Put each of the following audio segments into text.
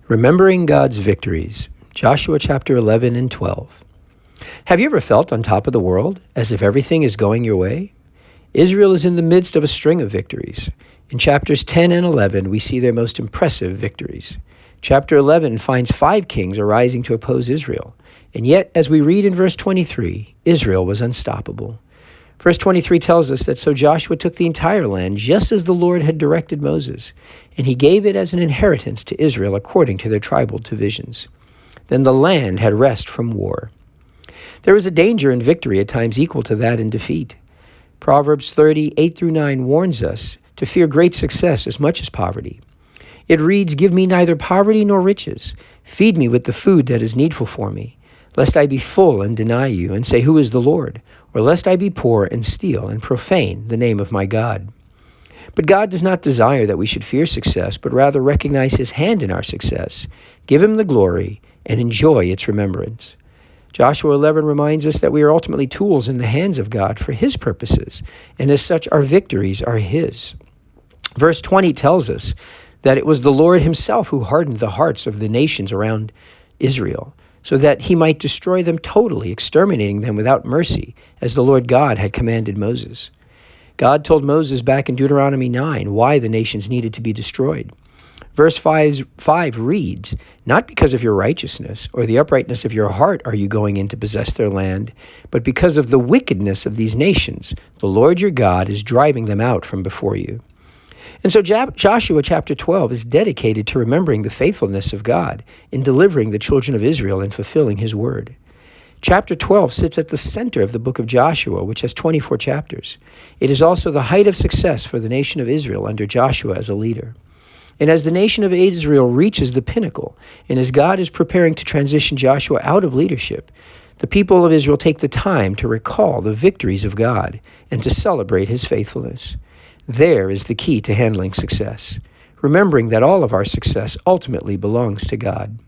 Remembering God's Victories, Joshua chapter 11 and 12. Have you ever felt on top of the world, as if everything is going your way? Israel is in the midst of a string of victories. In chapters 10 and 11, we see their most impressive victories. Chapter 11 finds 5 kings arising to oppose Israel, and yet, as we read in verse 23, Israel was unstoppable. Verse 23 tells us that so Joshua took the entire land just as the Lord had directed Moses, and he gave it as an inheritance to Israel according to their tribal divisions. Then the land had rest from war. There is a danger in victory at times equal to that in defeat. Proverbs 30:8-9 warns us to fear great success as much as poverty. It reads, "Give me neither poverty nor riches. Feed me with the food that is needful for me, lest I be full and deny you, and say, 'Who is the Lord?' Or lest I be poor and steal and profane the name of my God." But God does not desire that we should fear success, but rather recognize his hand in our success, give him the glory, and enjoy its remembrance. Joshua 11 reminds us that we are ultimately tools in the hands of God for his purposes, and as such our victories are his. Verse 20 tells us that it was the Lord himself who hardened the hearts of the nations around Israel, so that he might destroy them totally, exterminating them without mercy, as the Lord God had commanded Moses. God told Moses back in Deuteronomy 9 why the nations needed to be destroyed. Verse 5 reads, "Not because of your righteousness or the uprightness of your heart are you going in to possess their land, but because of the wickedness of these nations, the Lord your God is driving them out from before you." And so Joshua chapter 12 is dedicated to remembering the faithfulness of God in delivering the children of Israel and fulfilling his word. Chapter 12 sits at the center of the book of Joshua, which has 24 chapters. It is also the height of success for the nation of Israel under Joshua as a leader. And as the nation of Israel reaches the pinnacle, and as God is preparing to transition Joshua out of leadership, the people of Israel take the time to recall the victories of God and to celebrate his faithfulness. There is the key to handling success, remembering that all of our success ultimately belongs to God.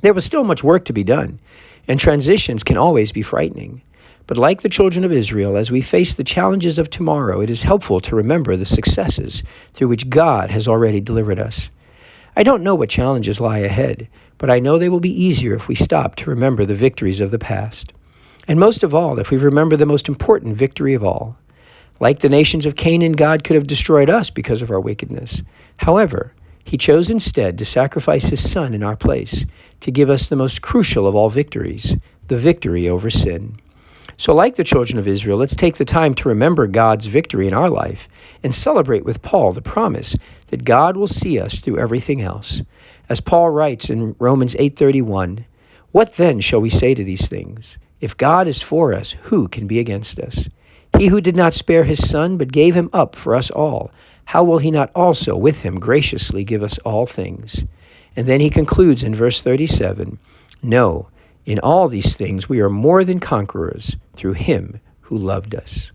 There was still much work to be done, and transitions can always be frightening. But like the children of Israel, as we face the challenges of tomorrow, it is helpful to remember the successes through which God has already delivered us. I don't know what challenges lie ahead, but I know they will be easier if we stop to remember the victories of the past. And most of all, if we remember the most important victory of all. Like the nations of Canaan, God could have destroyed us because of our wickedness. However, he chose instead to sacrifice his son in our place to give us the most crucial of all victories, the victory over sin. So like the children of Israel, let's take the time to remember God's victory in our life and celebrate with Paul the promise that God will see us through everything else. As Paul writes in Romans 8:31, "What then shall we say to these things? If God is for us, who can be against us? He who did not spare his son, but gave him up for us all, how will he not also with him graciously give us all things?" And then he concludes in verse 37, "No, in all these things we are more than conquerors through him who loved us."